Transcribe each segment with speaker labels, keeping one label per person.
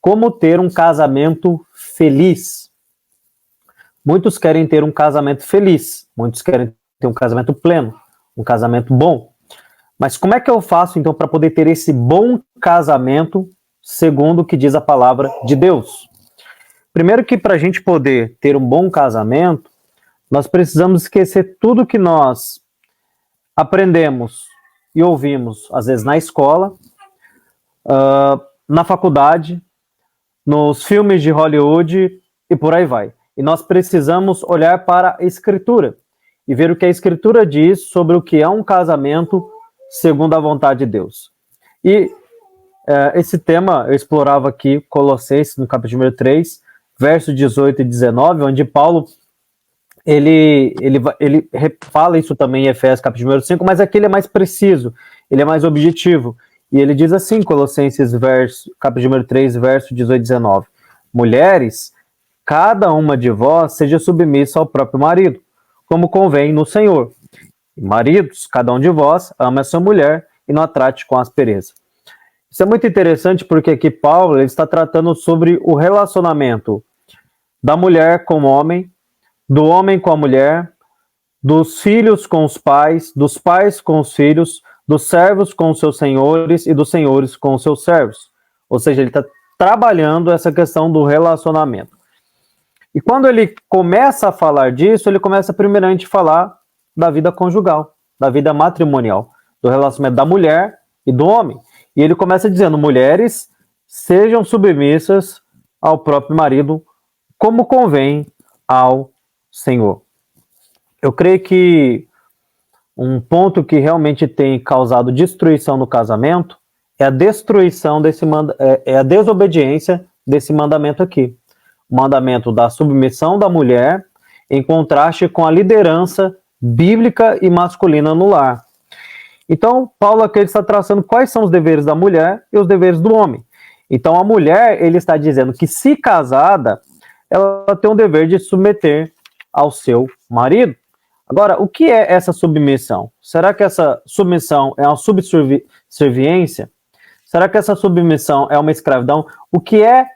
Speaker 1: como ter um casamento feliz. Muitos querem ter um casamento feliz, muitos querem ter um casamento pleno, um casamento bom. Mas como é que eu faço, então, para poder ter esse bom casamento, segundo o que diz a palavra de Deus? Primeiro que para a gente poder ter um bom casamento, nós precisamos esquecer tudo que nós aprendemos e ouvimos, às vezes na escola, na faculdade, nos filmes de Hollywood e por aí vai. E nós precisamos olhar para a Escritura e ver o que a Escritura diz sobre o que é um casamento segundo a vontade de Deus. E esse tema eu explorava aqui, Colossenses, no capítulo 3, versos 18 e 19, onde Paulo ele fala isso também em Efésios, capítulo 5, mas aqui ele é mais preciso, ele é mais objetivo. E ele diz assim, Colossenses, capítulo 3, verso 18 e 19, mulheres, cada uma de vós seja submissa ao próprio marido, como convém no Senhor. E maridos, cada um de vós ama a sua mulher e não a trate com aspereza. Isso é muito interessante porque aqui Paulo ele está tratando sobre o relacionamento da mulher com o homem, do homem com a mulher, dos filhos com os pais, dos pais com os filhos, dos servos com os seus senhores e dos senhores com os seus servos. Ou seja, ele está trabalhando essa questão do relacionamento. E quando ele começa a falar disso, ele começa primeiramente a falar da vida conjugal, da vida matrimonial, do relacionamento da mulher e do homem. E ele começa dizendo, mulheres, sejam submissas ao próprio marido, como convém ao Senhor. Eu creio que um ponto que realmente tem causado destruição no casamento é a destruição é a desobediência desse mandamento aqui. O mandamento da submissão da mulher em contraste com a liderança bíblica e masculina no lar. Então, Paulo aqui está traçando quais são os deveres da mulher e os deveres do homem. Então, a mulher, ele está dizendo que, se casada, ela tem o dever de submeter ao seu marido. Agora, o que é essa submissão? Será que essa submissão é uma subserviência? Será que essa submissão é uma escravidão? O que é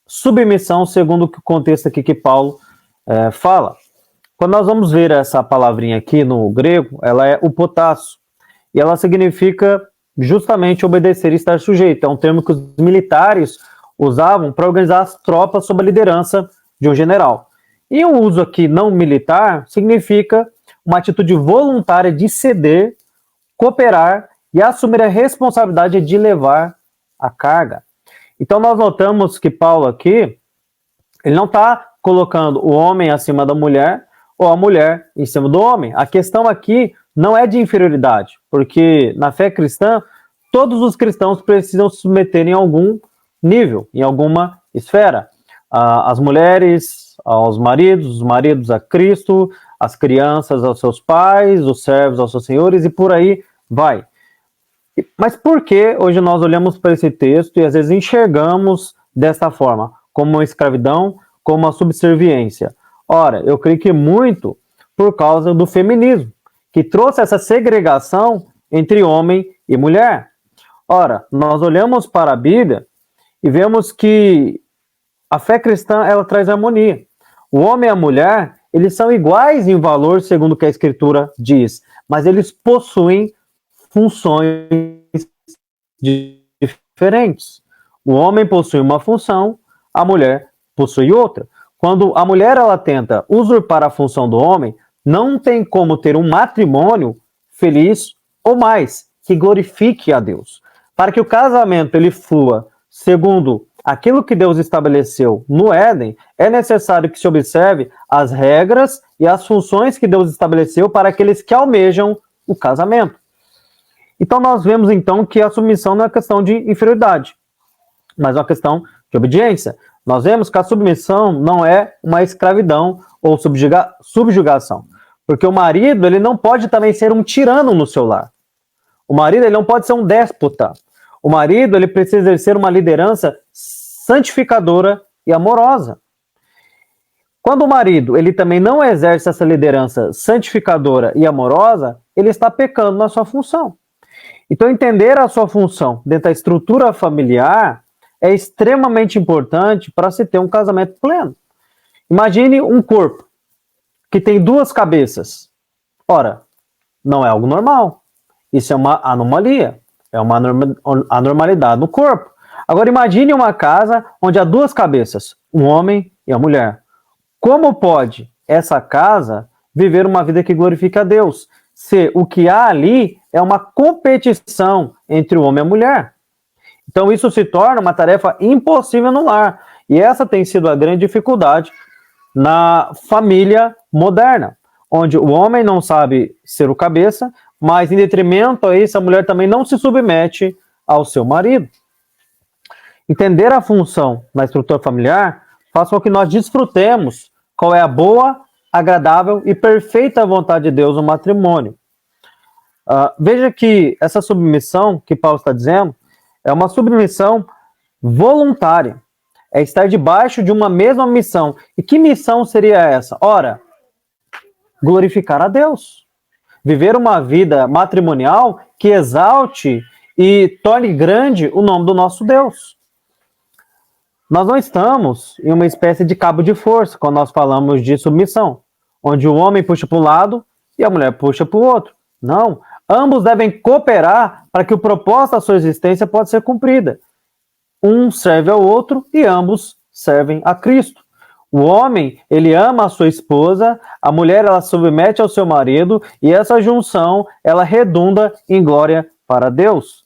Speaker 1: submissão, segundo o contexto aqui que Paulo fala? Quando nós vamos ver essa palavrinha aqui no grego, ela é upotasso. E ela significa justamente obedecer e estar sujeito. É um termo que os militares usavam para organizar as tropas sob a liderança de um general. E o uso aqui não militar significa uma atitude voluntária de ceder, cooperar e assumir a responsabilidade de levar a carga. Então nós notamos que Paulo aqui, ele não está colocando o homem acima da mulher ou a mulher em cima do homem. A questão aqui não é de inferioridade, porque na fé cristã, todos os cristãos precisam se submeter em algum nível, em alguma esfera. As mulheres aos maridos, os maridos a Cristo, as crianças aos seus pais, os servos aos seus senhores e por aí vai. Mas por que hoje nós olhamos para esse texto e às vezes enxergamos dessa forma, como uma escravidão, como uma subserviência? Ora, eu creio que muito por causa do feminismo, que trouxe essa segregação entre homem e mulher. Ora, nós olhamos para a Bíblia e vemos que a fé cristã, ela traz harmonia. O homem e a mulher, eles são iguais em valor, segundo o que a Escritura diz, mas eles possuem funções diferentes. O homem possui uma função, a mulher possui outra. Quando a mulher ela tenta usurpar a função do homem, não tem como ter um matrimônio feliz ou mais, que glorifique a Deus. Para que o casamento ele flua segundo aquilo que Deus estabeleceu no Éden, é necessário que se observe as regras e as funções que Deus estabeleceu para aqueles que almejam o casamento. Então nós vemos então que a submissão não é questão de inferioridade, mas é uma questão de obediência. Nós vemos que a submissão não é uma escravidão ou subjugação. Porque o marido ele não pode também ser um tirano no seu lar. O marido ele não pode ser um déspota. O marido ele precisa exercer uma liderança santificadora e amorosa. Quando o marido ele também não exerce essa liderança santificadora e amorosa, ele está pecando na sua função. Então entender a sua função dentro da estrutura familiar é extremamente importante para se ter um casamento pleno. Imagine um corpo que tem duas cabeças. Ora, não é algo normal. Isso é uma anomalia, é uma anormalidade no corpo. Agora imagine uma casa onde há duas cabeças, um homem e a mulher. Como pode essa casa viver uma vida que glorifica a Deus, se o que há ali é uma competição entre o homem e a mulher? Então isso se torna uma tarefa impossível no lar. E essa tem sido a grande dificuldade na família moderna, onde o homem não sabe ser o cabeça, mas em detrimento a isso, a mulher também não se submete ao seu marido. Entender a função na estrutura familiar faz com que nós desfrutemos qual é a boa, agradável e perfeita vontade de Deus no matrimônio. Veja que essa submissão que Paulo está dizendo é uma submissão voluntária. É estar debaixo de uma mesma missão. E que missão seria essa? Ora, glorificar a Deus. Viver uma vida matrimonial que exalte e torne grande o nome do nosso Deus. Nós não estamos em uma espécie de cabo de força quando nós falamos de submissão, onde o homem puxa para um lado e a mulher puxa para o outro. Não, ambos devem cooperar para que o propósito da sua existência possa ser cumprida. Um serve ao outro e ambos servem a Cristo. O homem, ele ama a sua esposa, a mulher, ela submete ao seu marido, e essa junção, ela redunda em glória para Deus.